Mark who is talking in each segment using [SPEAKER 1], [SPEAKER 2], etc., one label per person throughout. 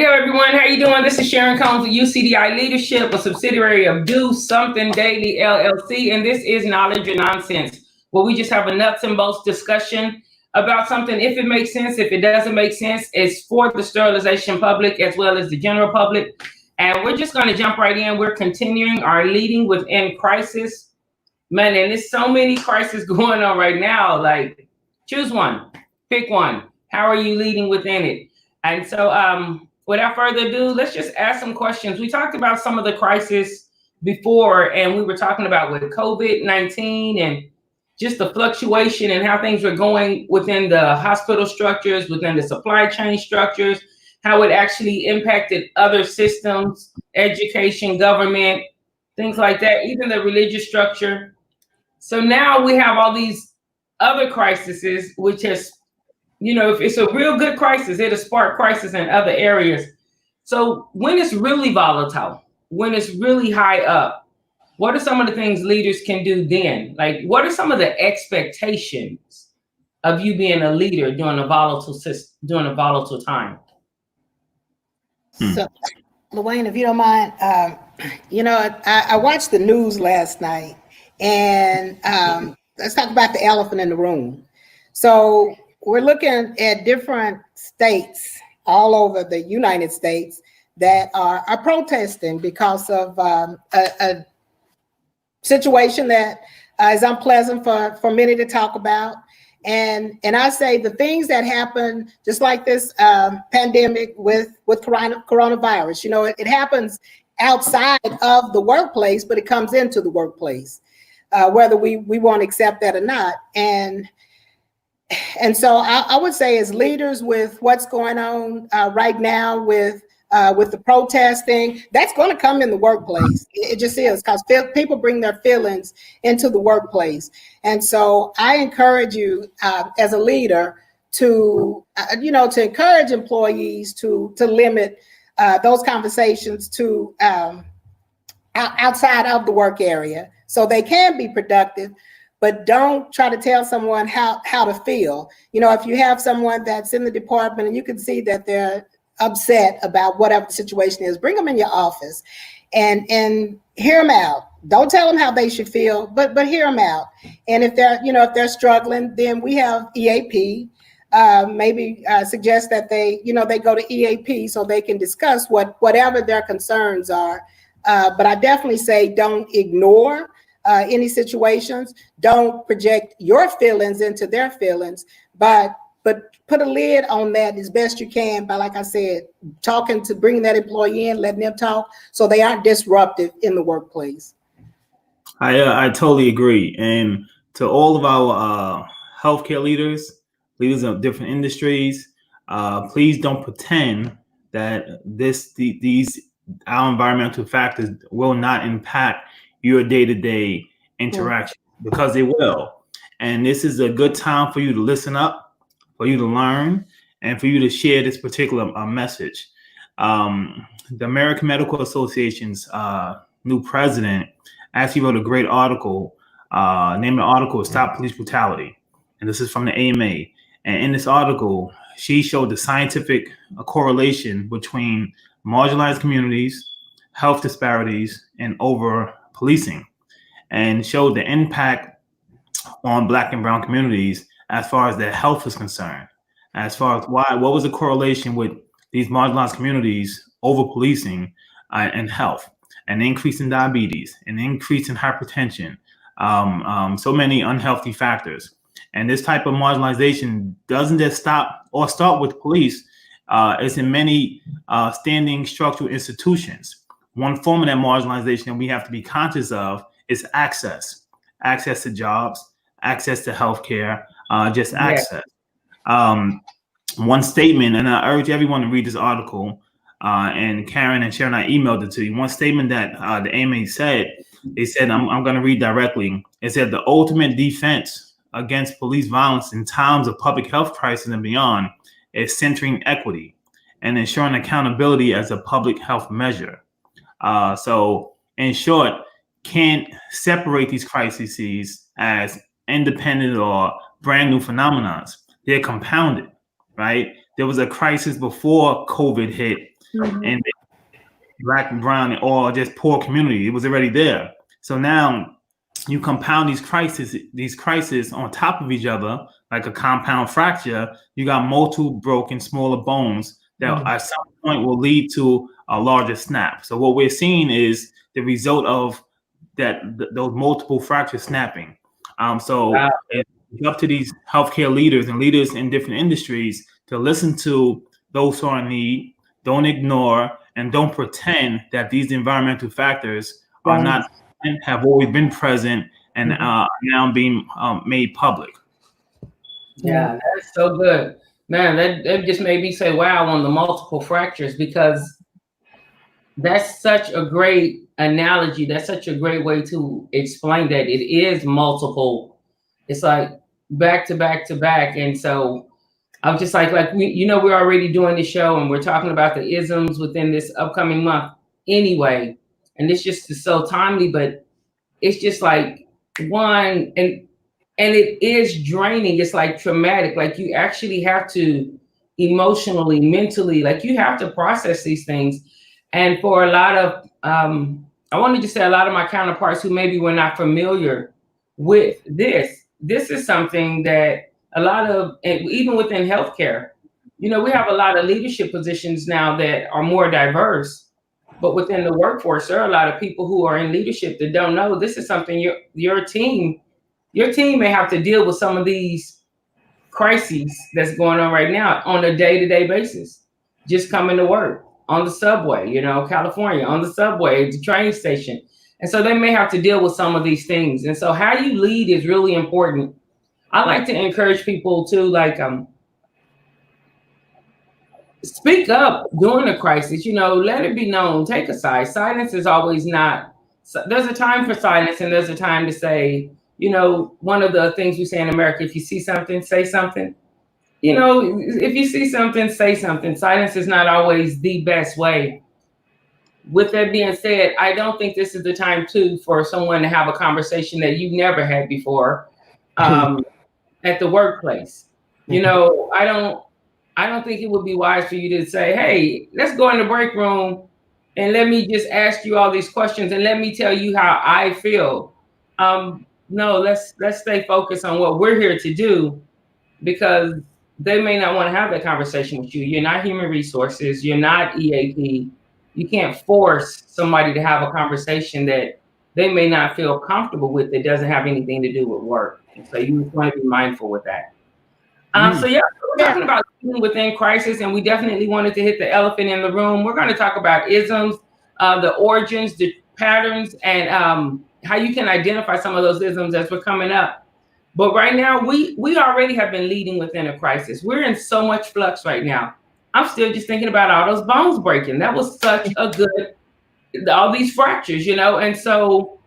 [SPEAKER 1] Howdy ho, everyone. How you doing? This is Sharon Combs with UCDI Leadership, a subsidiary of Do Something Daily LLC, and this is Knowledge or Nonsense, where we just have a nuts and bolts discussion about something. If it makes sense, if it doesn't make sense, it's for the sterilization public as well as the general public. And we're just going to jump right in. We're continuing our Leading Within Crisis. Man, and there's so many crises going on right now. Like, choose one, pick one. How are you leading within it? And so, without further ado, let's just ask some questions. We talked about some of the crises before, and we were talking about with COVID-19 and just the fluctuation and how things were going within the hospital structures, within the supply chain structures, how it actually impacted other systems, education, government, things like that, even the religious structure. So now we have all these other crises, which has, if it's a real good crisis, it'll spark crisis in other areas. So when it's really volatile, when it's really high up, what are some of the things leaders can do then? Like, what are some of the expectations of you being a leader during a volatile time?
[SPEAKER 2] So, LaWayne, if you don't mind, I watched the news last night, and let's talk about the elephant in the room. So we're looking at different states all over the United States that are protesting because of a situation that is unpleasant for many to talk about. And I say the things that happen, just like this pandemic with coronavirus, it happens outside of the workplace, but it comes into the workplace, whether we want to accept that or not. And so I would say, as leaders, with what's going on right now with the protesting, that's going to come in the workplace. It just is, because people bring their feelings into the workplace. And so I encourage you as a leader to encourage employees to limit those conversations to outside of the work area, so they can be productive. But don't try to tell someone how to feel. If you have someone that's in the department and you can see that they're upset about whatever the situation is, bring them in your office and hear them out. Don't tell them how they should feel, but hear them out. And if they're struggling, then we have EAP. Maybe suggest that they go to EAP so they can discuss whatever their concerns are. But I definitely say don't ignore any situations. Don't project your feelings into their feelings, but put a lid on that as best you can by, like I said, bringing that employee in, letting them talk, so they aren't disruptive in the workplace.
[SPEAKER 3] I totally agree. And to all of our healthcare leaders of different industries, please don't pretend that these our environmental factors will not impact your day-to-day interaction, because they will. And this is a good time for you to listen up, for you to learn, and for you to share this particular message. The American Medical Association's new president actually wrote a great article. Name of the article is Stop Police Brutality. And this is from the AMA. And in this article, she showed the scientific correlation between marginalized communities, health disparities, and over policing, and showed the impact on Black and brown communities as far as their health is concerned, as far as what was the correlation with these marginalized communities over policing and health, an increase in diabetes, an increase in hypertension, so many unhealthy factors. And this type of marginalization doesn't just start with police. It's in many standing structural institutions. One form of that marginalization that we have to be conscious of is access to jobs, access to healthcare, just access. One statement, and I urge everyone to read this article, and Karen and Sharon, I emailed it to you. One statement that the AMA said, they said, I'm going to read directly. It said, the ultimate defense against police violence in times of public health crisis and beyond is centering equity and ensuring accountability as a public health measure. So in short, can't separate these crises as independent or brand new phenomena. They're compounded, right? There was a crisis before COVID hit and Black and brown or just poor community. It was already there. So now you compound these crises on top of each other like a compound fracture. You got multiple broken smaller bones that at some point will lead to a larger snap. So what we're seeing is the result of those multiple fractures snapping. So it's up to these healthcare leaders and leaders in different industries to listen to those who are in need, don't ignore, and don't pretend that these environmental factors are not and have always been present and now being made public.
[SPEAKER 1] Yeah, that's so good. Man, that just made me say, wow, on the multiple fractures, because that's such a great analogy. That's such a great way to explain that it is multiple. It's like back to back to back. And so I'm just like we're already doing the show and we're talking about the isms within this upcoming month anyway. And it's just so timely, but it's just like one, and it is draining. It's like traumatic. Like you actually have to emotionally, mentally, like you have to process these things. And for a lot of, I wanted to say a lot of my counterparts who maybe were not familiar with this is something that a lot of, and even within healthcare, we have a lot of leadership positions now that are more diverse, but within the workforce, there are a lot of people who are in leadership that don't know this is something your team may have to deal with some of these crises that's going on right now on a day-to-day basis, just coming to work on the subway, California, on the subway, the train station. And so they may have to deal with some of these things. And so how you lead is really important. I like to encourage people to speak up during a crisis, let it be known, take a side. Silence is always not, there's a time for silence and there's a time to say, one of the things we say in America, if you see something, say something. If you see something, say something. Silence is not always the best way. With that being said, I don't think this is the time for someone to have a conversation that you've never had before at the workplace. I don't think it would be wise for you to say, hey, let's go in the break room and let me just ask you all these questions and let me tell you how I feel. No, let's stay focused on what we're here to do, because they may not want to have that conversation with you. You're not human resources. You're not EAP. You can't force somebody to have a conversation that they may not feel comfortable with that doesn't have anything to do with work. And so you want to be mindful with that. So we're talking about within crisis, and we definitely wanted to hit the elephant in the room. We're going to talk about isms, the origins, the patterns, and how you can identify some of those isms as we're coming up. But right now, we already have been leading within a crisis. We're in so much flux right now. I'm still just thinking about all those bones breaking. That was such a good, all these fractures, and so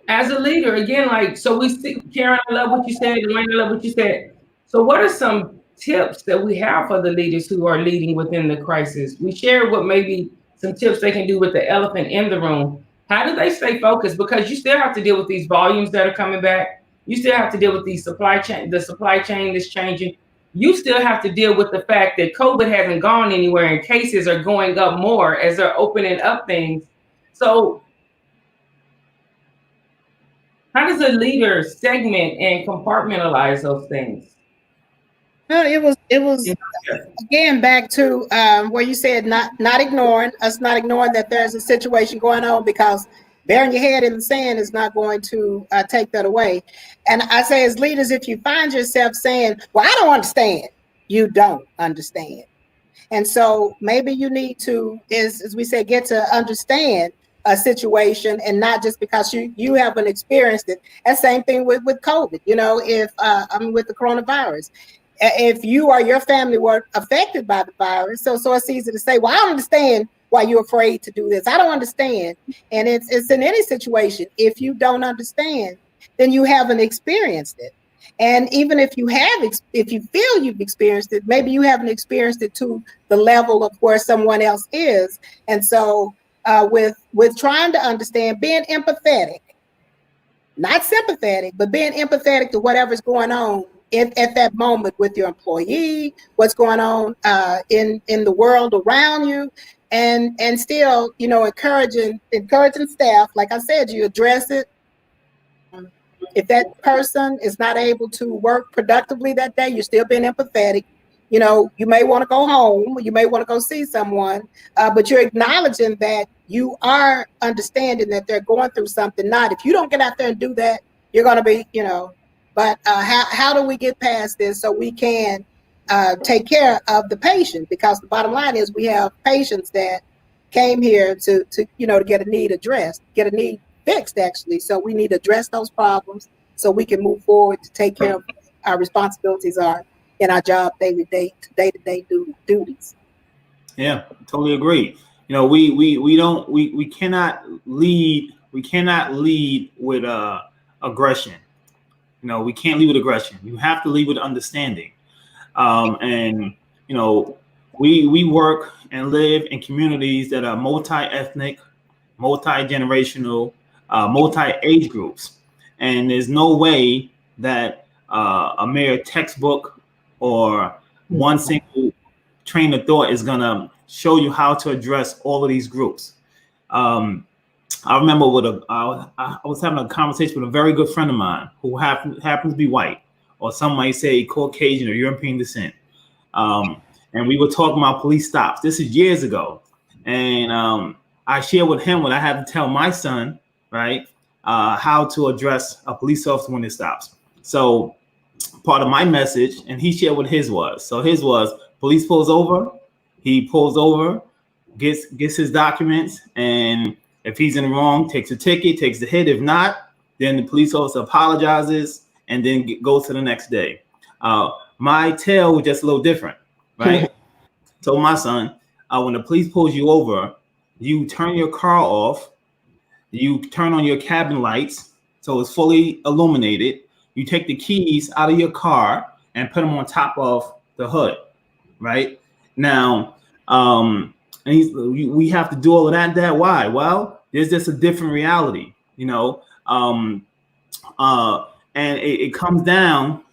[SPEAKER 1] as a leader, again, so we see, Karen, I love what you said, Dwayne, I love what you said. So what are some tips that we have for the leaders who are leading within the crisis? We shared what maybe some tips they can do with the elephant in the room. How do they stay focused? Because you still have to deal with these volumes that are coming back. You still have to deal with the supply chain that's changing. You still have to deal with the fact that COVID hasn't gone anywhere and cases are going up more as they're opening up things. So how does a leader segment and compartmentalize those things?
[SPEAKER 2] Well, it was again back to where you said not ignoring that there's a situation going on, because burying your head in the sand is not going to take that away. And I say, as leaders, if you find yourself saying, well, I don't understand, you don't understand. And so maybe you need to, as we said, get to understand a situation, and not just because you haven't experienced it. And same thing with COVID, with the coronavirus. If you or your family were affected by the virus, so it's easy to say, well, I don't understand why you're afraid to do this. I don't understand. And it's in any situation. If you don't understand, then you haven't experienced it. And even if you feel you've experienced it, maybe you haven't experienced it to the level of where someone else is. And so with trying to understand, being empathetic, not sympathetic, but being empathetic to whatever's going on at that moment with your employee, what's going on in the world around you, and still, you know, encouraging staff. Like I said, you address it. If that person is not able to work productively that day, you're still being empathetic. You know, you may want to go home, you may want to go see someone, but you're acknowledging that you are understanding that they're going through something. Not if you don't get out there and do that, you're going to be, you know. But how do we get past this so we can take care of the patient? Because the bottom line is we have patients that came here to you know, to get a need addressed, get a need fixed, actually. So we need to address those problems so we can move forward to take care of our responsibilities are in our job day-to-day duties.
[SPEAKER 3] Yeah, totally agree. You know, we cannot lead with aggression. You know, we can't lead with aggression. You have to lead with understanding. And you know, we work and live in communities that are multi-ethnic, multi-generational, multi-age groups, and there's no way that a mere textbook or one single train of thought is gonna show you how to address all of these groups. I remember I was having a conversation with a very good friend of mine who happens to be white, or some might say Caucasian or European descent. And we were talking about police stops. This is years ago, and I shared with him what I had to tell my son, right? How to address a police officer when it stops. So part of my message, and he shared what his was. So his was: police pulls over, he pulls over, gets his documents, and if he's in the wrong, takes a ticket, takes the hit. If not, then the police officer apologizes and then goes to the next day. My tale was just a little different, right? So my son, when the police pulls you over, you turn your car off, you turn on your cabin lights so it's fully illuminated. You take the keys out of your car and put them on top of the hood, right? Now, and we have to do all of that. Why? Well, there's just a different reality, you know, and it comes down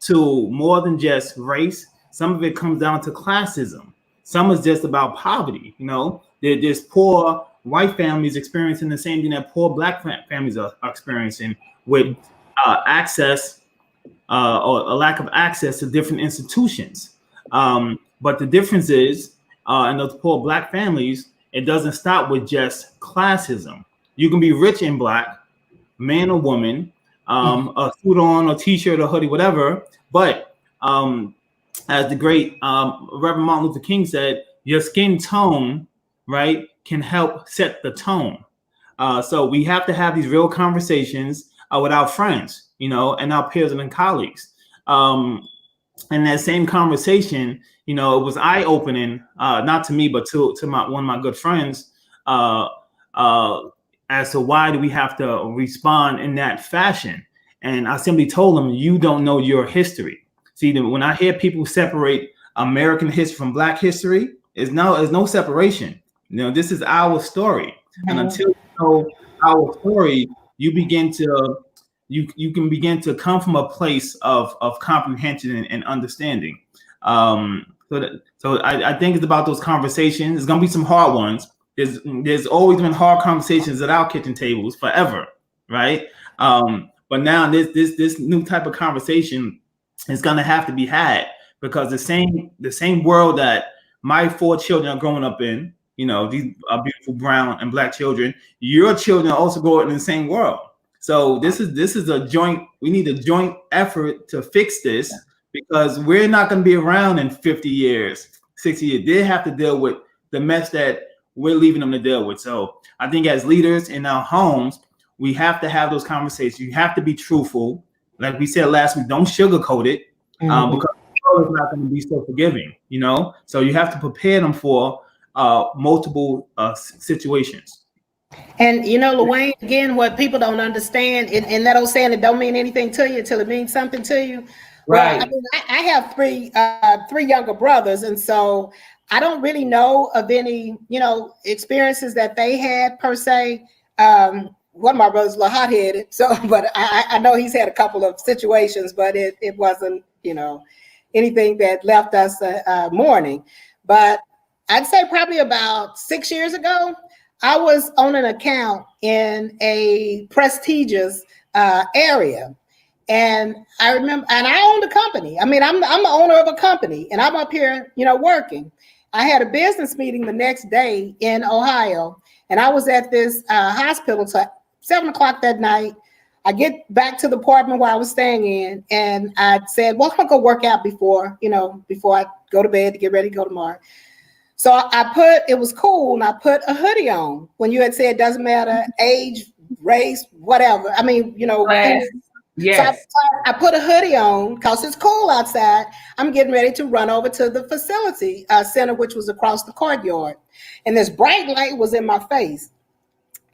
[SPEAKER 3] to more than just race. Some of it comes down to classism. Some is just about poverty. You know, there's poor white families experiencing the same thing that poor black families are experiencing with access or a lack of access to different institutions. But the difference is, in those poor black families, it doesn't stop with just classism. You can be rich and black, man or woman, a suit on, a t-shirt, or hoodie, whatever. But as the great Reverend Martin Luther King said, your skin tone, right, can help set the tone. So we have to have these real conversations with our friends, you know, and our peers and colleagues. And that same conversation, you know, it was eye-opening, not to me, but to one of my good friends, as to why do we have to respond in that fashion. And I simply told them, you don't know your history. See, when I hear people separate American history from Black history, there's no separation. You know, this is our story. And until you know our story, you can begin to come from a place of comprehension and understanding. So I think it's about those conversations. There's gonna be some hard ones. There's always been hard conversations at our kitchen tables forever, right? But now this new type of conversation is gonna have to be had, because the same world that my 4 children are growing up in, you know, these are beautiful brown and Black children, your children also grow up in the same world. So this is we need a joint effort to fix this, because we're not going to be around in 50 years, 60 years. They have to deal with the mess that we're leaving them to deal with. So I think as leaders in our homes, we have to have those conversations. You have to be truthful. Like we said last week, don't sugarcoat it, because the world is not going to be so forgiving, you know? So you have to prepare them for multiple situations.
[SPEAKER 2] And you know, Luane, again, what people don't understand, and that old saying, it don't mean anything to you till it means something to you.
[SPEAKER 1] Right.
[SPEAKER 2] Well, I mean, I have three younger brothers, and so I don't really know of any, you know, experiences that they had per se. one of my brothers a little hot-headed. So, but I know he's had a couple of situations, but it wasn't, anything that left us mourning. But I'd say probably about 6 years ago, I was on an account in a prestigious area. And I remember, and I owned a company. I mean, I'm the owner of a company, and I'm up here, working. I had a business meeting the next day in Ohio, and I was at this hospital till 7 o'clock that night. I get back to the apartment where I was staying in, and I said, well, I'm gonna go work out before I go to bed to get ready to go tomorrow. So it was cool, and I put a hoodie on. When you had said, doesn't matter, age, race, whatever. I mean,
[SPEAKER 1] Yes.
[SPEAKER 2] So I put a hoodie on because it's cool outside. I'm getting ready to run over to the facility center, which was across the courtyard. And this bright light was in my face.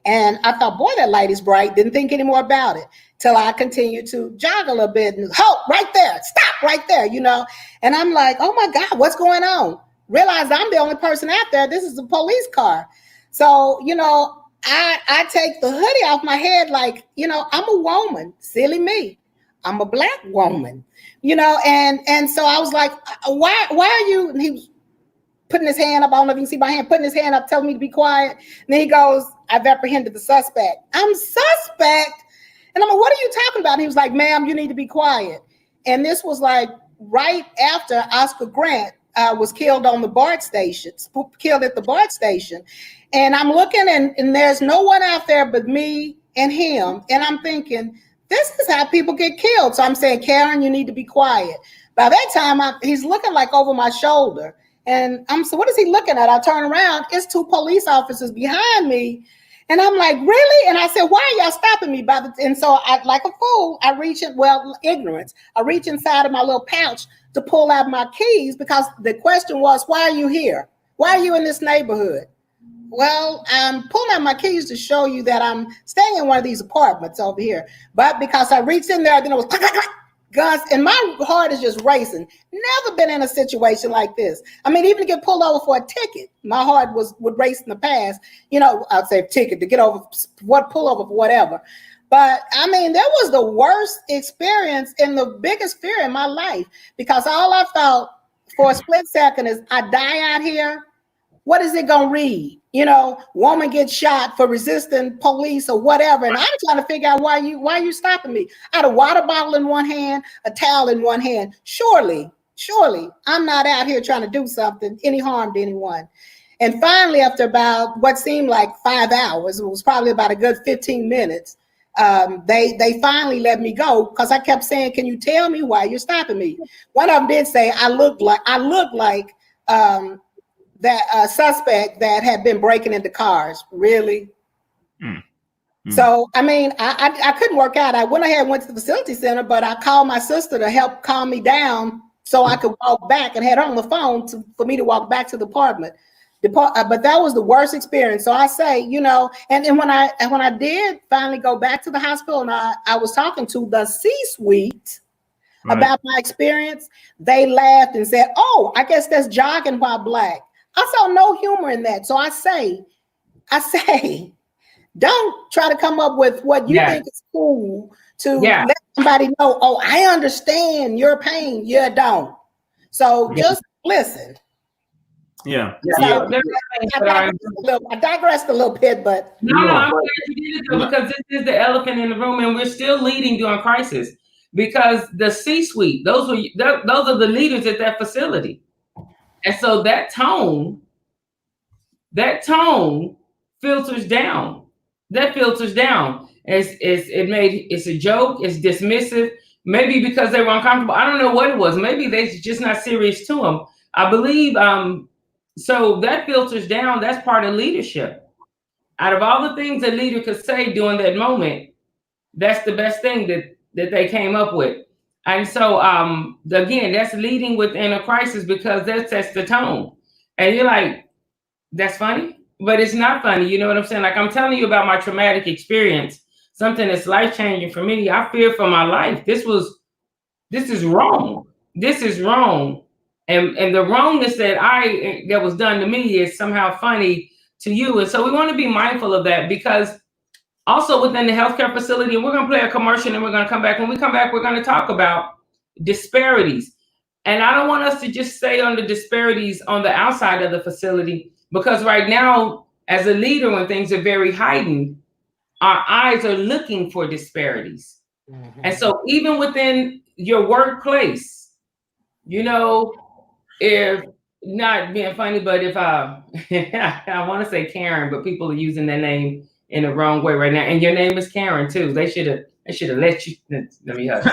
[SPEAKER 2] And I thought, boy, that light is bright. Didn't think any more about it till I continued to jog a little bit and halt right there, stop right there, And I'm like, oh my God, what's going on? Realized I'm the only person out there. This is a police car. So, I take the hoodie off my head like, I'm a woman, silly me. I'm a Black woman, and so I was like, why are you? And he was putting his hand up. I don't know if you can see my hand, putting his hand up, telling me to be quiet. And then he goes, I've apprehended the suspect. I'm suspect. And I'm like, what are you talking about? And he was like, ma'am, you need to be quiet. And this was like right after Oscar Grant was killed on the BART station, killed at the BART station. And I'm looking and there's no one out there but me and him. And I'm thinking, this is how people get killed. So I'm saying, Karen, you need to be quiet. By that time, he's looking like over my shoulder. And so what is he looking at? I turn around, it's 2 police officers behind me. And I'm like, really? And I said, why are y'all stopping me? And so I, like a fool, I reach in, ignorance. I reach inside of my little pouch to pull out my keys because the question was, why are you here? Why are you in this neighborhood? Well, I'm pulling out my keys to show you that I'm staying in one of these apartments over here. But because I reached in there, then it was click, click, click, guns, and my heart is just racing. Never been in a situation like this. I mean, even to get pulled over for a ticket, my heart would race in the past. I'd say ticket to get over, pull over for whatever. But I mean, that was the worst experience and the biggest fear in my life because all I thought for a split second is I die out here. What is it gonna read? Woman gets shot for resisting police or whatever. And I'm trying to figure out why you stopping me. I had a water bottle in one hand, a towel in one hand. Surely, I'm not out here trying to do something, any harm to anyone. And finally, after about what seemed like 5 hours, it was probably about a good 15 minutes, they finally let me go because I kept saying, can you tell me why you're stopping me? One of them did say, I look like that suspect that had been breaking into cars. Really? So, I mean, I couldn't work out. I went ahead and went to the facility center, but I called my sister to help calm me down so I could walk back and had her on the phone for me to walk back to the apartment. But that was the worst experience. So I say, and when I did finally go back to the hospital and I was talking to the C-suite about my experience, they laughed and said, oh, I guess that's jargon while Black. I saw no humor in that. So I say, don't try to come up with what you think is cool to let somebody know, oh, I understand your pain. You don't. So just listen.
[SPEAKER 3] Yeah.
[SPEAKER 2] So, I digressed a little bit, but
[SPEAKER 1] no, I'm glad you did it though, because this is the elephant in the room, and we're still leading during crisis because the C-suite, those are the leaders at that facility. And so that tone filters down. That filters down. It's a joke. It's dismissive. Maybe because they were uncomfortable. I don't know what it was. Maybe they're just not serious to them. I believe. So that filters down. That's part of leadership. Out of all the things a leader could say during that moment, that's the best thing that they came up with. And so, again, that's leading within a crisis because that sets the tone. And you're like, that's funny, but it's not funny. You know what I'm saying? Like I'm telling you about my traumatic experience, something that's life-changing for me. I fear for my life. This is wrong. This is wrong. And the wrongness that was done to me is somehow funny to you. And so we want to be mindful of that because Also within the healthcare facility, and we're going to play a commercial and we're going to come back. When we come back, we're going to talk about disparities. And I don't want us to just stay on the disparities on the outside of the facility, because right now, as a leader, when things are very heightened, our eyes are looking for disparities. Mm-hmm. And so even within your workplace, you know, if not being funny, but if I want to say Karen, but people are using their name in the wrong way right now. And your name is Karen too. They should have let you, let me hush.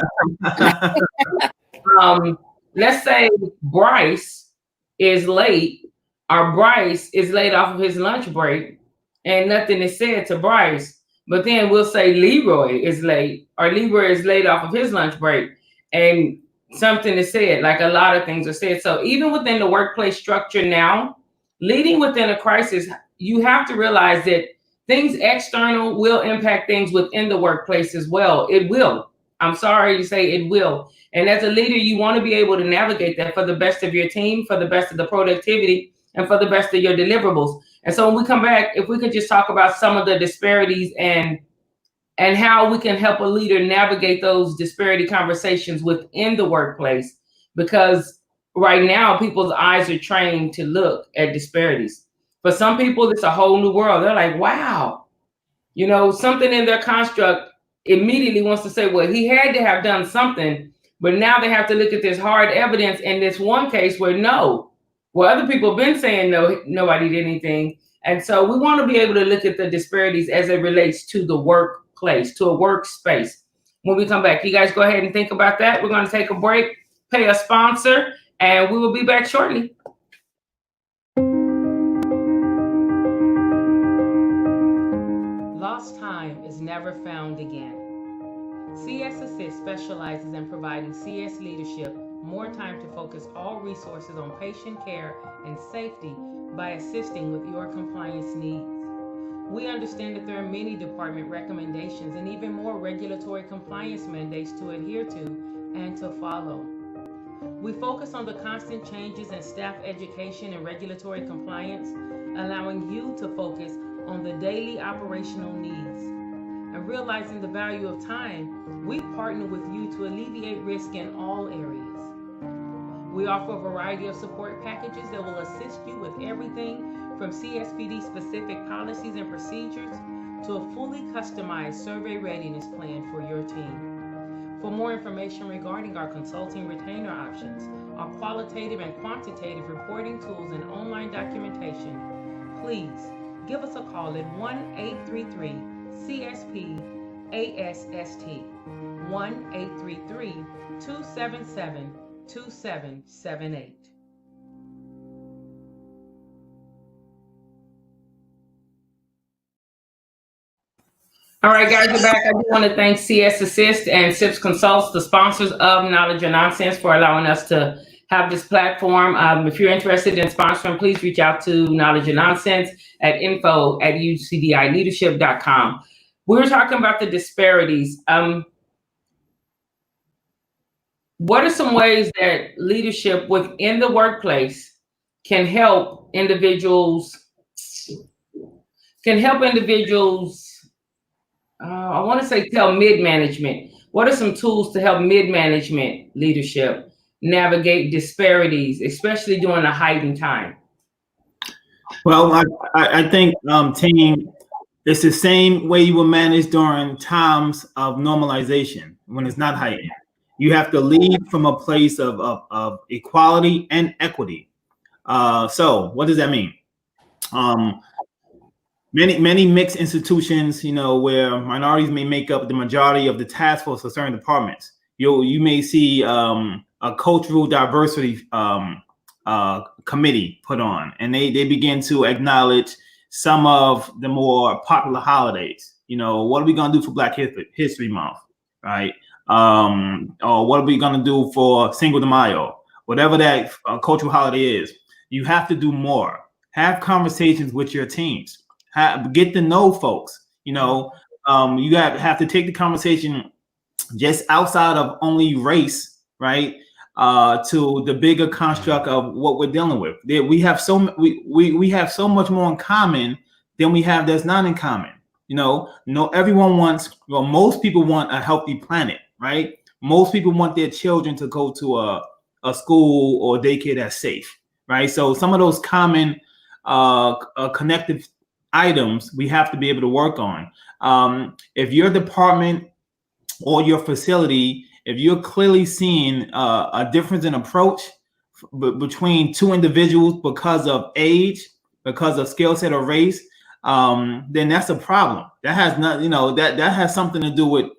[SPEAKER 1] Let's say Bryce is late, or Bryce is late off of his lunch break, and nothing is said to Bryce. But then we'll say Leroy is late, or Leroy is late off of his lunch break, and something is said, like a lot of things are said. So even within the workplace structure now, leading within a crisis, you have to realize that things external will impact things within the workplace as well. It will. I'm sorry to say it will. And as a leader, you want to be able to navigate that for the best of your team, for the best of the productivity, and for the best of your deliverables. And so when we come back, if we could just talk about some of the disparities and how we can help a leader navigate those disparity conversations within the workplace, because right now people's eyes are trained to look at disparities. For some people, it's a whole new world. They're like, wow, you know, something in their construct immediately wants to say, well, he had to have done something, but now they have to look at this hard evidence in this one case where other people have been saying no, nobody did anything. And so we want to be able to look at the disparities as it relates to the workplace, to a workspace. When we come back, you guys go ahead and think about that. We're going to take a break, pay a sponsor, and we will be back shortly. Lost time is never found again. CS Assist specializes in providing CS leadership more time to focus all resources on patient care and safety by assisting with your compliance needs. We understand that there are many department recommendations and even more regulatory compliance mandates to adhere to and to follow. We focus on the constant changes in staff education and regulatory compliance, allowing you to focus on the daily operational needs. And realizing the value of time, we partner with you to alleviate risk in all areas. We offer a variety of support packages that will assist you with everything from CSPD-specific policies and procedures to a fully customized survey readiness plan for your team. For more information regarding our consulting retainer options, our qualitative and quantitative reporting tools and online documentation, please give us a call at 1-833-CSP-ASST, 1-833-277-2778. All right, guys, we're back. I do want to thank CS Assist and SIPS Consults, the sponsors of Knowledge or Nonsense, for allowing us to have this platform. If you're interested in sponsoring, please reach out to Knowledge or Nonsense at info@ucdileadership.com. We were talking about the disparities. What are some ways that leadership within the workplace can help individuals, I want to say tell mid-management? What are some tools to help mid-management leadership navigate disparities, especially during a heightened time?
[SPEAKER 3] Well, I think, team, it's the same way you will manage during times of normalization when it's not heightened. You have to lead from a place of equality and equity. So what does that mean? Many mixed institutions, where minorities may make up the majority of the task force for certain departments. You may see a cultural diversity committee put on, and they begin to acknowledge some of the more popular holidays. What are we going to do for Black History Month, right? Or what are we going to do for Cinco de Mayo? Whatever that cultural holiday is, you have to do more. Have conversations with your teams. Get to know folks. You have to take the conversation just outside of only race, right? To the bigger construct of what we're dealing with. We have so much more in common than we have that's not in common. No, everyone wants, well, most people want a healthy planet, right? Most people want their children to go to a school or daycare that's safe, right? So some of those common connective items we have to be able to work on. If your department or your facility, if you're clearly seeing a difference in approach between two individuals because of age, because of skill set or race, then that's a problem. That has not, that has something to do with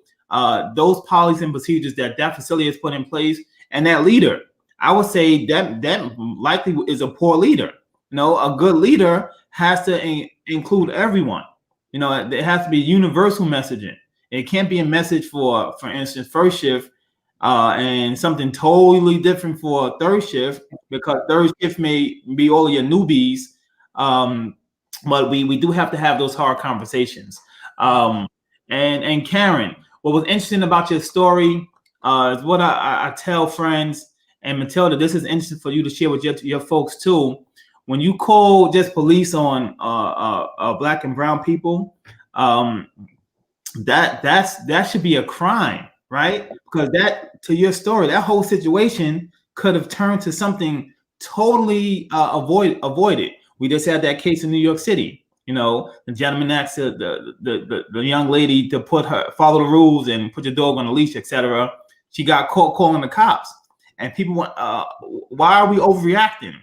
[SPEAKER 3] those policies and procedures that facility has put in place, and that leader. I would say that likely is a poor leader. A good leader has to include everyone. It has to be universal messaging. It can't be a message for instance, first shift, and something totally different for third shift, because third shift may be all your newbies. But we do have to have those hard conversations. And Karen, what was interesting about your story is what I tell friends, and Matilda, this is interesting for you to share with your folks too. When you call just police on Black and brown people, that should be a crime, right? Because that, to your story, that whole situation could have turned to something totally avoided. We just had that case in New York City. The gentleman asked the young lady to follow the rules and put your dog on a leash, etc. She got caught calling the cops, and people went, why are we overreacting?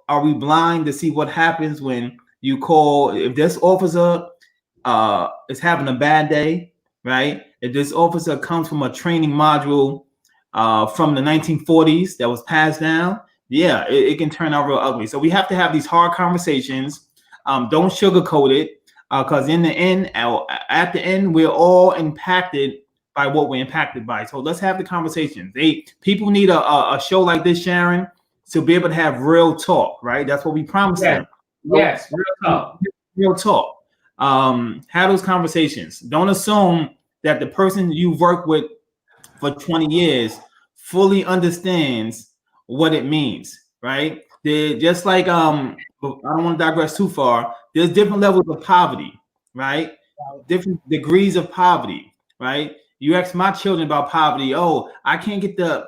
[SPEAKER 3] Are we blind to see what happens when you call? If this officer is having a bad day, right? If this officer comes from a training module from the 1940s that was passed down, yeah, it can turn out real ugly. So we have to have these hard conversations. Don't sugarcoat it, because in the end, at the end, we're all impacted by what we're impacted by. So let's have the conversations. People need a show like this, Sharon, to be able to have real talk, right? That's what we promised them.
[SPEAKER 1] Yes, real talk.
[SPEAKER 3] Real talk. Have those conversations. Don't assume that the person you work with for 20 years fully understands what it means, right? They're just like, I don't want to digress too far. There's different levels of poverty, right? Different degrees of poverty, right? You ask my children about poverty. Oh, I can't get the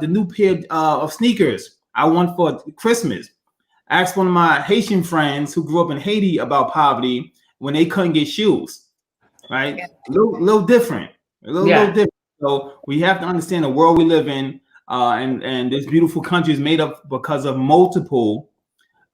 [SPEAKER 3] new pair of sneakers I want for Christmas. I asked one of my Haitian friends who grew up in Haiti about poverty when they couldn't get shoes, right? Yeah. A little different, a little different. So we have to understand the world we live in, and this beautiful country is made up because of multiple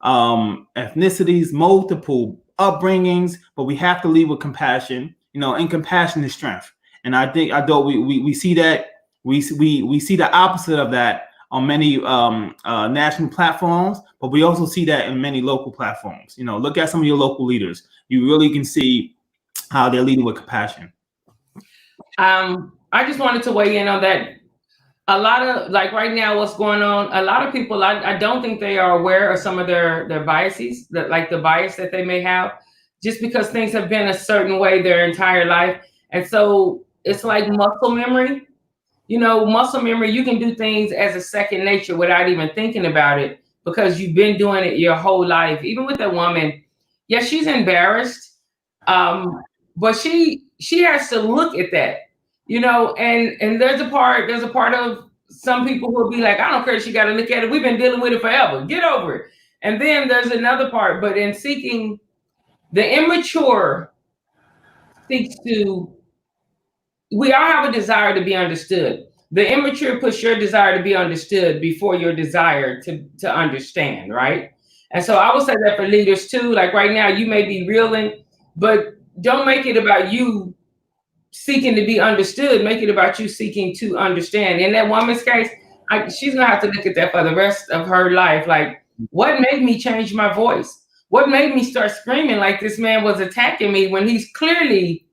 [SPEAKER 3] ethnicities, multiple upbringings, but we have to lead with compassion, and compassion is strength. And I thought we see that, we see the opposite of that on many national platforms, but we also see that in many local platforms. Look at some of your local leaders. You really can see how they're leading with compassion.
[SPEAKER 1] I just wanted to weigh in on that. A lot of, like right now, what's going on, a lot of people, I don't think they are aware of some of their biases, like the bias that they may have, just because things have been a certain way their entire life. And so it's like muscle memory. Muscle memory, you can do things as a second nature without even thinking about it, because you've been doing it your whole life. Even with that woman, yeah, she's embarrassed, but she has to look at that, and there's a part of some people who will be like, I don't care, she got to look at it. We've been dealing with it forever. Get over it. And then there's another part, but in seeking, the immature seeks to, we all have a desire to be understood. The immature puts your desire to be understood before your desire to understand, right? And so I would say that for leaders too, like right now, you may be reeling, but don't make it about you seeking to be understood. Make it about you seeking to understand. In that woman's case, she's gonna have to look at that for the rest of her life. Like, what made me change my voice? What made me start screaming like this man was attacking me when he's clearly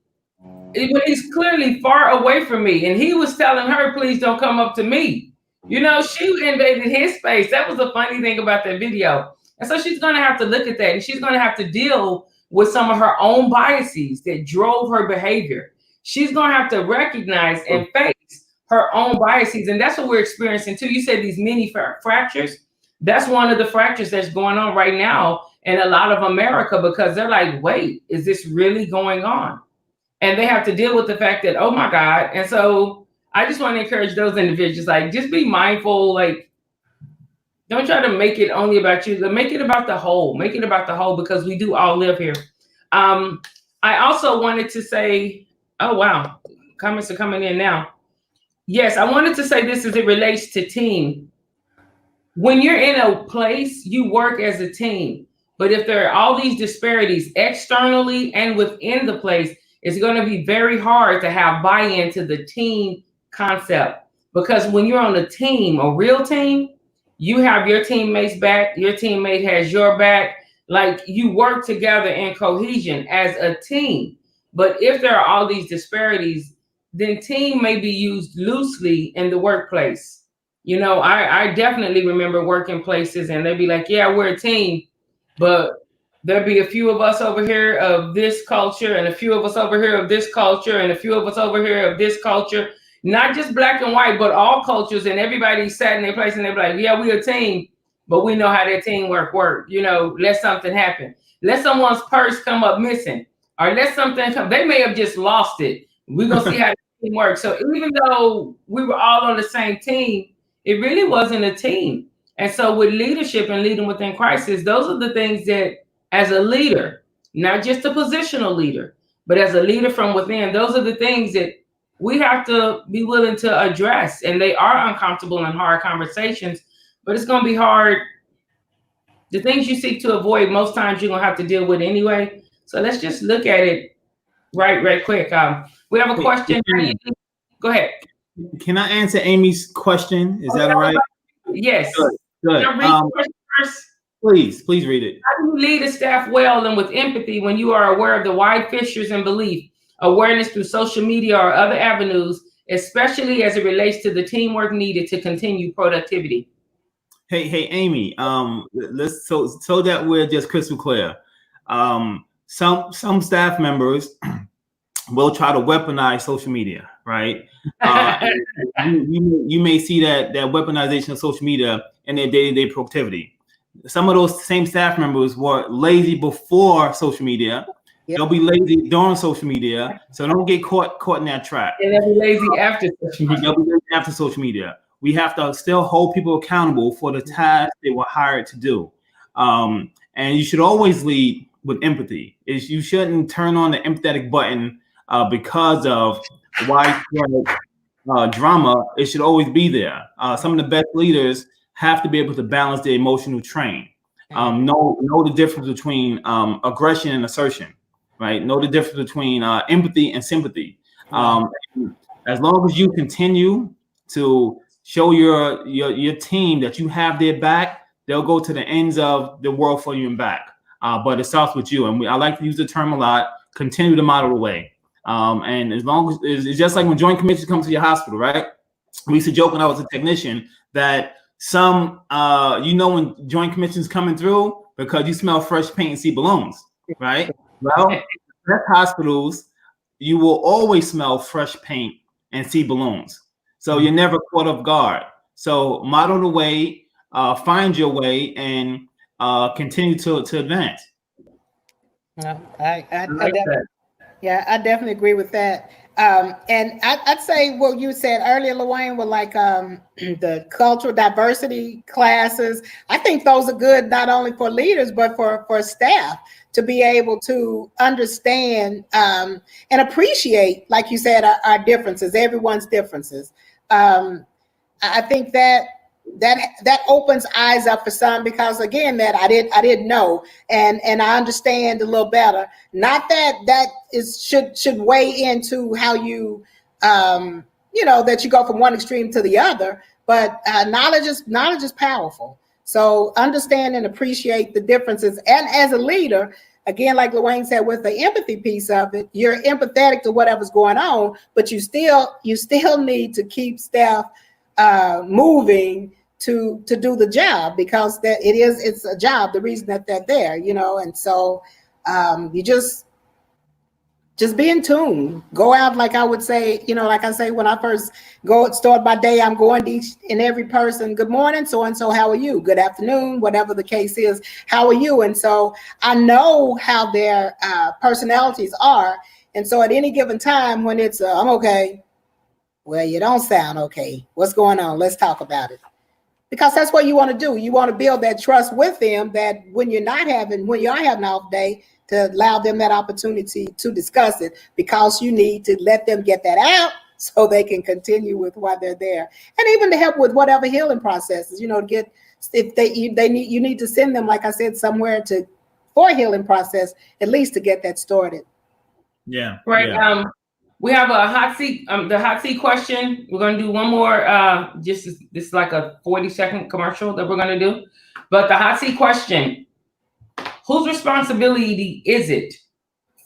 [SPEAKER 1] far away from me, and he was telling her, please don't come up to me. She invaded his space. That was the funny thing about that video. And so she's going to have to look at that, and she's going to have to deal with some of her own biases that drove her behavior. She's going to have to recognize and face her own biases. And that's what we're experiencing too. You said these mini fractures. That's one of the fractures that's going on right now in a lot of America, because they're like, wait, is this really going on? And they have to deal with the fact that, oh my God. And so I just want to encourage those individuals, like, just be mindful, like, don't try to make it only about you. Make it about the whole. Make it about the whole, because we do all live here. I also wanted to say, oh wow, comments are coming in now. Yes, I wanted to say this as it relates to team. When you're in a place, you work as a team. But if there are all these disparities externally and within the place, it's going to be very hard to have buy-in to the team concept. Because when you're on a team, a real team, you have your teammates back, your teammate has your back. Like, you work together in cohesion as a team. But if there are all these disparities, then team may be used loosely in the workplace. You know, I definitely remember working places and they'd be like, yeah, we're a team, but there'd be a few of us over here of this culture and a few of us over here of this culture and a few of us over here of this culture, not just black and white, but all cultures. And everybody sat in their place and they'd be like, yeah, we're a team, but we know how that teamwork work. You know, let something happen. Let someone's purse come up missing, or let something come. They may have just lost it. We're going to see how the team works. So even though we were all on the same team, it really wasn't a team. And so with leadership and leading within crisis, those are the things that, as a leader, not just a positional leader, but as a leader from within, those are the things that we have to be willing to address. And they are uncomfortable and hard conversations, but it's going to be hard. The things you seek to avoid, most times you're going to have to deal with anyway. So let's just look at it right quick. We have a question. Go ahead.
[SPEAKER 3] Can I answer Amy's question? Is that all right?
[SPEAKER 1] Yes.
[SPEAKER 3] Good.
[SPEAKER 1] Can I read the question first?
[SPEAKER 3] Please read it.
[SPEAKER 1] How do you lead a staff well and with empathy when you are aware of the wide fissures in belief, awareness through social media or other avenues, especially as it relates to the teamwork needed to continue productivity?
[SPEAKER 3] Hey, Amy. Let's so that we're just crystal clear. Some staff members will try to weaponize social media, right? You may see that weaponization of social media in their day-to-day productivity. Some of those same staff members were lazy before social media. Yep. They'll be lazy during social media, so don't get caught in that trap.
[SPEAKER 1] And they'll be lazy after social media.
[SPEAKER 3] They'll be lazy after social media. We have to still hold people accountable for the task they were hired to do. And you should always lead with empathy. You shouldn't turn on the empathetic button because of widespread drama. It should always be there. Some of the best leaders have to be able to balance the emotional train. Know the difference between aggression and assertion, right? Know the difference between empathy and sympathy. As long as you continue to show your team that you have their back, they'll go to the ends of the world for you and back. But it starts with you. And I like to use the term a lot, continue to model the way. And as long as it's just like when Joint Commissions come to your hospital, right? We used to joke when I was a technician that some, when Joint Commissions coming through because you smell fresh paint and see balloons, right? Well, at hospitals, you will always smell fresh paint and see balloons. So you're never caught off guard. So model the way, find your way, and continue to advance.
[SPEAKER 2] No, I definitely agree with that. And I'd say what you said earlier, LaWayne, with like the cultural diversity classes. I think those are good not only for leaders but for staff to be able to understand and appreciate, like you said, our differences, everyone's differences. I think that opens eyes up for some, because again, that I didn't know, and I understand a little better. Not that should weigh into how you that you go from one extreme to the other, but knowledge is powerful. So understand and appreciate the differences, and as a leader, again, like LaWayne said, with the empathy piece of it, you're empathetic to whatever's going on, but you still need to keep staff moving to do the job, because it's a job, the reason that they're there, and so you just just be in tune. Go out, like I would say, like I say, when I first start my day, I'm going to each and every person. Good morning, so-and-so, how are you? Good afternoon, whatever the case is, how are you? And so I know how their personalities are. And so at any given time when it's, I'm okay, well, you don't sound okay. What's going on? Let's talk about it. Because that's what you want to do. You want to build that trust with them that when you are having an off day, to allow them that opportunity to discuss it, because you need to let them get that out so they can continue with why they're there. And even to help with whatever healing processes, you need to send them, like I said, somewhere for a healing process, at least to get that started.
[SPEAKER 3] Yeah.
[SPEAKER 1] Right.
[SPEAKER 3] Yeah.
[SPEAKER 1] We have a hot seat, the hot seat question. We're going to do one more, this is like a 40-second commercial that we're going to do. But the hot seat question, whose responsibility is it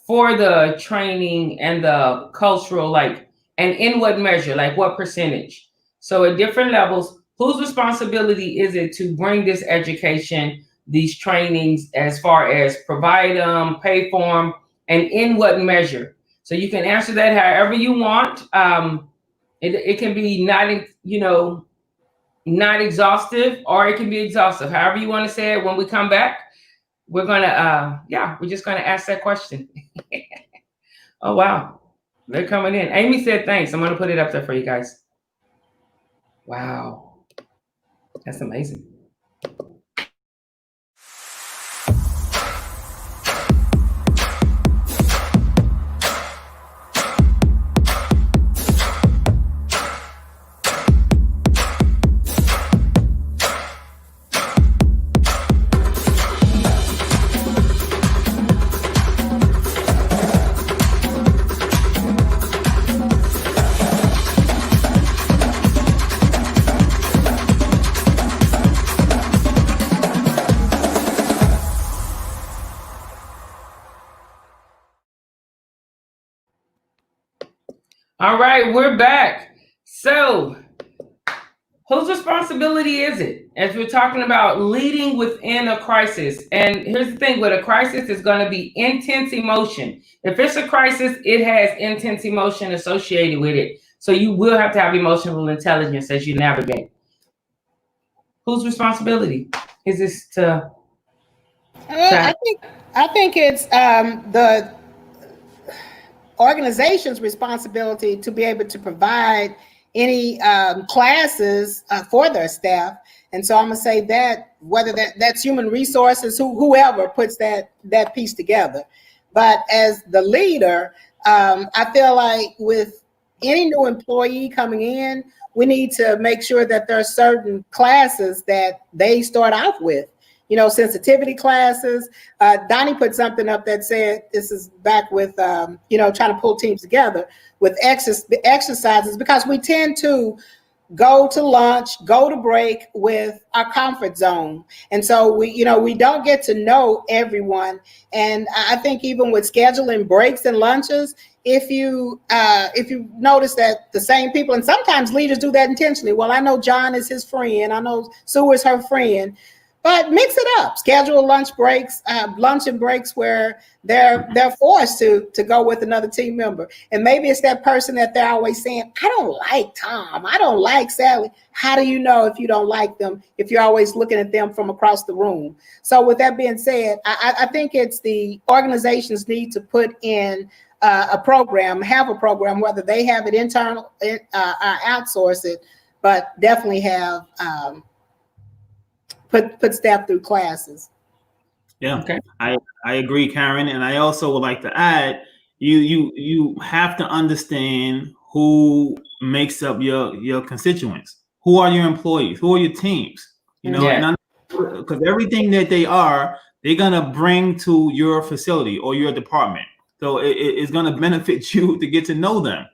[SPEAKER 1] for the training and the cultural, and in what measure, what percentage? So at different levels, whose responsibility is it to bring this education, these trainings, as far as provide them, pay for them, and in what measure? So you can answer that however you want. It can be not exhaustive, or it can be exhaustive. However you want to say it. When we come back, we're gonna we're just gonna ask that question. Oh wow, they're coming in. Amy said thanks. I'm gonna put it up there for you guys. Wow, that's amazing. All right, we're back. So, whose responsibility is it? As we're talking about leading within a crisis. And here's the thing, with a crisis, it's going to be intense emotion. If it's a crisis, it has intense emotion associated with it. So you will have to have emotional intelligence as you navigate. Whose responsibility is this to?
[SPEAKER 2] I think it's the organization's responsibility to be able to provide any classes for their staff. And so I'm gonna say that whether that's human resources, whoever puts that piece together. But as the leader, I feel like with any new employee coming in, we need to make sure that there are certain classes that they start out with. Sensitivity classes. Donnie put something up that said, this is back with, trying to pull teams together with exercises, because we tend to go to lunch, go to break with our comfort zone. And so we don't get to know everyone. And I think even with scheduling breaks and lunches, if you notice that the same people, and sometimes leaders do that intentionally. Well, I know John is his friend. I know Sue is her friend. But mix it up. Schedule lunch and breaks where they're forced to go with another team member. And maybe it's that person that they're always saying, I don't like Tom, I don't like Sally. How do you know if you don't like them, if you're always looking at them from across the room? So with that being said, I think it's the organizations need to put in have a program, whether they have it internal or outsource it, but definitely have put staff through classes.
[SPEAKER 3] Yeah, okay. I agree, Karen, and I also would like to add, you have to understand who makes up your constituents. Who are your employees? Who are your teams? And because everything that they're gonna bring to your facility or your department. So it's gonna benefit you to get to know them.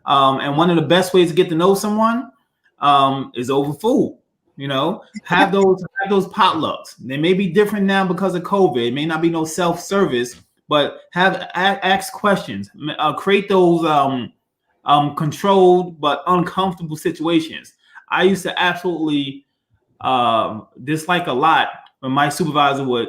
[SPEAKER 3] And one of the best ways to get to know someone is over food. Have those potlucks. They may be different now because of COVID. It may not be no self-service, but ask questions. Create those controlled but uncomfortable situations. I used to absolutely dislike a lot when my supervisor would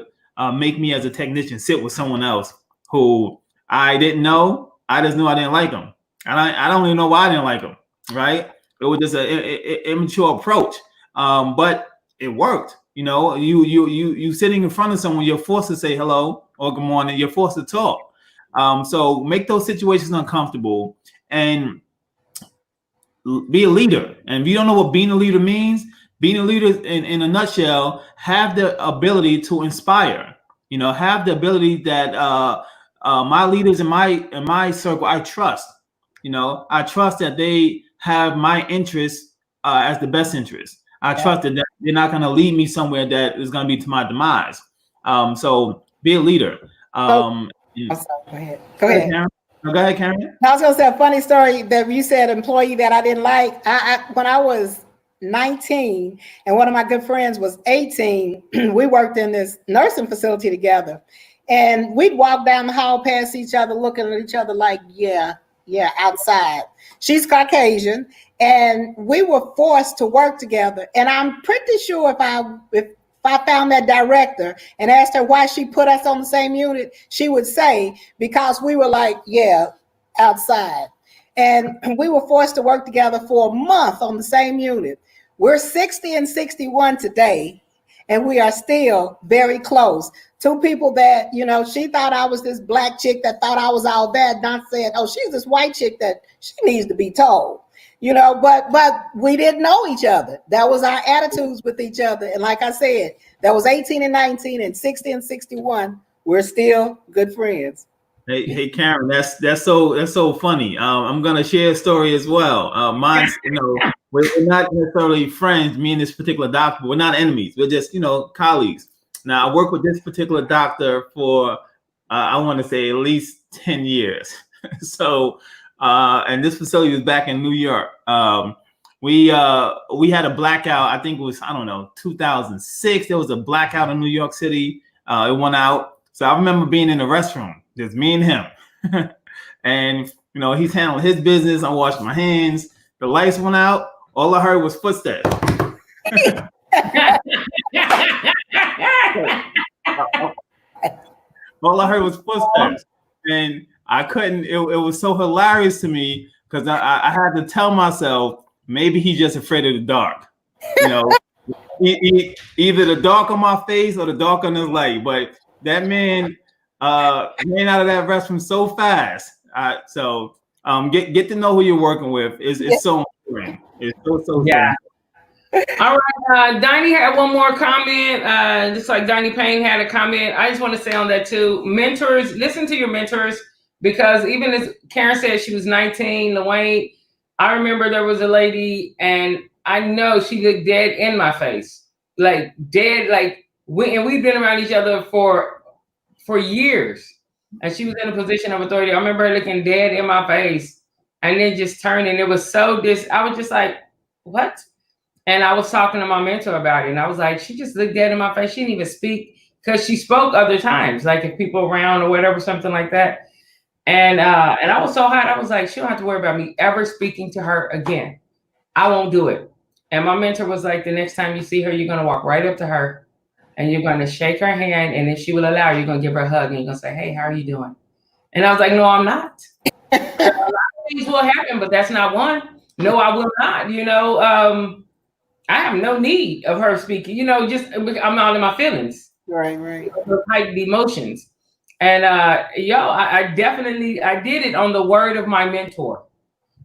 [SPEAKER 3] make me as a technician sit with someone else who I didn't know, I just knew I didn't like him. I don't even know why I didn't like him. Right? It was just an immature approach, but it worked. You sitting in front of someone, you're forced to say hello or good morning. You're forced to talk. So make those situations uncomfortable and be a leader. And if you don't know what being a leader means, being a leader in a nutshell, have the ability to inspire. Have the ability that my leaders in my circle, I trust. I trust that they have my interests as the best interest. I trust that they're not going to lead me somewhere that is going to be to my demise. So be a leader.
[SPEAKER 2] I'm sorry, go ahead. Go ahead.
[SPEAKER 3] Karen. Go ahead, Karen.
[SPEAKER 2] I was going to say a funny story that you said employee that I didn't like. When I was 19 and one of my good friends was 18, we worked in this nursing facility together. And we'd walk down the hall past each other, looking at each other like, yeah, outside. She's Caucasian, and we were forced to work together. And I'm pretty sure if I found that director and asked her why she put us on the same unit, she would say, because we were like, yeah, outside. And we were forced to work together for a month on the same unit. We're 60 and 61 today, and we are still very close. Two people that, she thought I was this black chick that thought I was all that, not saying, oh, she's this white chick that she needs to be told. But we didn't know each other. That was our attitudes with each other. And like I said, that was 18 and 19 and 60 and 61. We're still good friends.
[SPEAKER 3] Hey, Karen, that's so funny. I'm gonna share a story as well. Mine's, we're not necessarily friends. Me and this particular doctor, we're not enemies. We're just, colleagues. Now, I work with this particular doctor for, I want to say at least 10 years. So, and this facility was back in New York. We had a blackout. I think it was, 2006. There was a blackout in New York City. It went out. So I remember being in the restroom, just me and him. And, he's handling his business. I'm washing my hands. The lights went out. All I heard was footsteps. All I heard was footsteps. And I couldn't, it was so hilarious to me because I had to tell myself, maybe he's just afraid of the dark. Either the dark on my face or the dark on his light. But that man ran out of that restroom so fast. So get to know who you're working with. It's so important. It's so
[SPEAKER 1] yeah. All right, Donnie had one more comment. Just like Donnie Payne had a comment. I just want to say on that too. Mentors, listen to your mentors, because even as Karen said, she was 19. Lawayne, I remember there was a lady, and I know she looked dead in my face, like dead. Like we've been around each other for years, and she was in a position of authority. I remember her looking dead in my face, and then just turning. It was so I was just like, what? And I was talking to my mentor about it, and I was like, she just looked dead in my face. She didn't even speak, because she spoke other times, like if people around or whatever, something like that. And I was so hot. I was like, she don't have to worry about me ever speaking to her again. I won't do it. And my mentor was like, the next time you see her, you're going to walk right up to her and you're going to shake her hand. And if she will allow, you're going to give her a hug and you're going to say, hey, how are you doing? And I was like, no, I'm not. A lot of things will happen, but that's not one. No, I will not. I have no need of her speaking, just I'm not in my feelings.
[SPEAKER 2] Right.
[SPEAKER 1] Heightened emotions. And I definitely did it on the word of my mentor.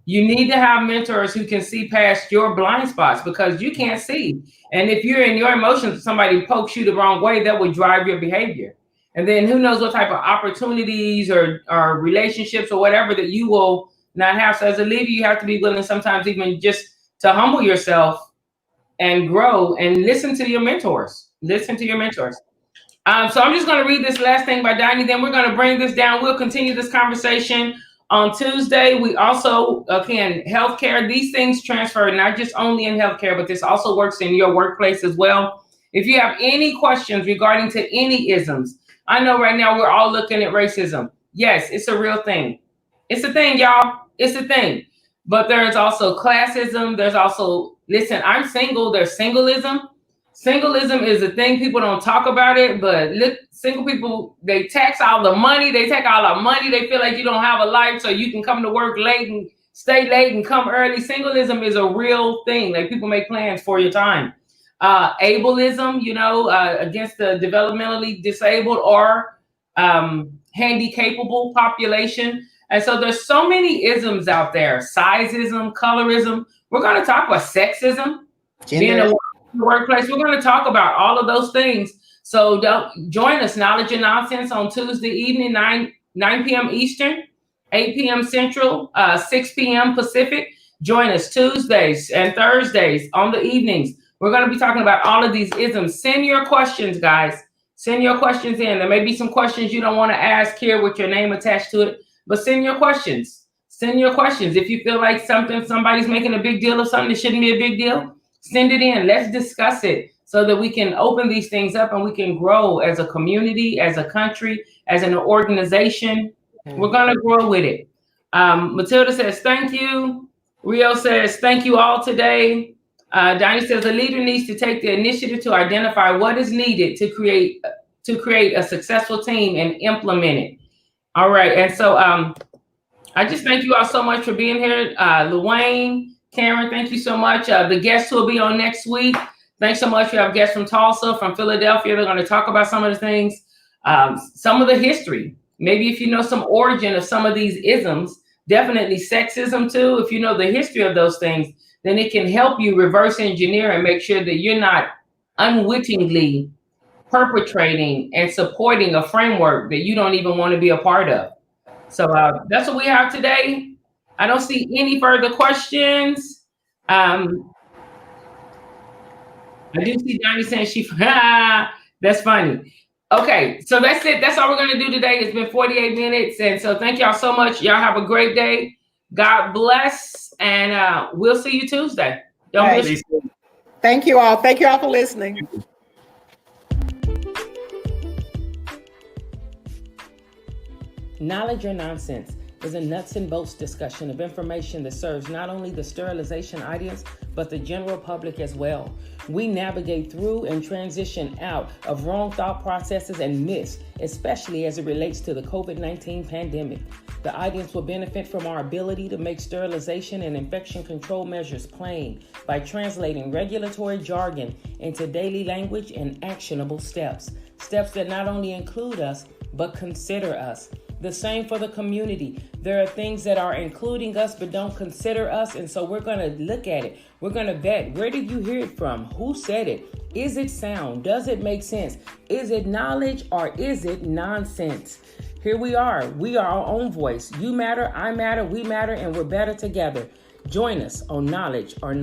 [SPEAKER 1] You need to have mentors who can see past your blind spots, because you can't see. And if you're in your emotions, somebody pokes you the wrong way, that would drive your behavior. And then who knows what type of opportunities or relationships or whatever that you will not have. So as a leader, you have to be willing sometimes even just to humble yourself and grow and listen to your mentors. Listen to your mentors. So I'm just going to read this last thing by Donnie. Then we're going to bring this down. We'll continue this conversation on Tuesday. We also, again, healthcare. These things transfer not just only in healthcare, but this also works in your workplace as well. If you have any questions regarding to any isms, I know right now we're all looking at racism. Yes, it's a real thing. It's a thing, y'all. It's a thing. But there's also classism. There's also, listen, I'm single. There's singleism. Singleism is a thing. People don't talk about it, but look, single people, they tax all the money. They take all our money. They feel like you don't have a life, so you can come to work late and stay late and come early. Singleism is a real thing. Like, people make plans for your time. Ableism, against the developmentally disabled or handy-capable population. And so there's so many isms out there. Sizeism, colorism. We're going to talk about sexism, being a workplace. We're going to talk about all of those things. So don't join us, Knowledge and Nonsense, on Tuesday evening, 9 p.m. Eastern, 8 p.m. Central, 6 p.m. Pacific. Join us Tuesdays and Thursdays on the evenings. We're going to be talking about all of these isms. Send your questions, guys. Send your questions in. There may be some questions you don't want to ask here with your name attached to it, but send your questions. Send your questions. If you feel like somebody's making a big deal of something that shouldn't be a big deal, send it in. Let's discuss it so that we can open these things up and we can grow as a community, as a country, as an organization. We're going to grow with it. Matilda says, thank you. Rio says, thank you all today. Donnie says, a leader needs to take the initiative to identify what is needed to create a successful team and implement it. All right. And so I just thank you all so much for being here. Luane, Karen, thank you so much. The guests who will be on next week, thanks so much. We have guests from Tulsa, from Philadelphia. They're going to talk about some of the things, some of the history. Maybe if you know some origin of some of these isms, definitely sexism too. If you know the history of those things, then it can help you reverse engineer and make sure that you're not unwittingly perpetrating and supporting a framework that you don't even want to be a part of. So that's what we have today. I don't see any further questions. I do see Donnie saying that's funny. Okay, so that's it. That's all we're going to do today. It's been 48 minutes. And so thank y'all so much. Y'all have a great day. God bless. And we'll see you Tuesday. Don't miss.
[SPEAKER 2] Thank you all. Thank you all for listening.
[SPEAKER 1] Knowledge or Nonsense is a nuts and bolts discussion of information that serves not only the sterilization audience, but the general public as well. We navigate through and transition out of wrong thought processes and myths, especially as it relates to the COVID-19 pandemic. The audience will benefit from our ability to make sterilization and infection control measures plain by translating regulatory jargon into daily language and actionable steps. Steps that not only include us, but consider us. The same for the community. There are things that are including us but don't consider us, and so we're going to look at it. We're going to vet. Where did you hear it from? Who said it? Is it sound? Does it make sense? Is it knowledge or is it nonsense? Here we are. We are our own voice. You matter, I matter, we matter, and we're better together. Join us on Knowledge or Not.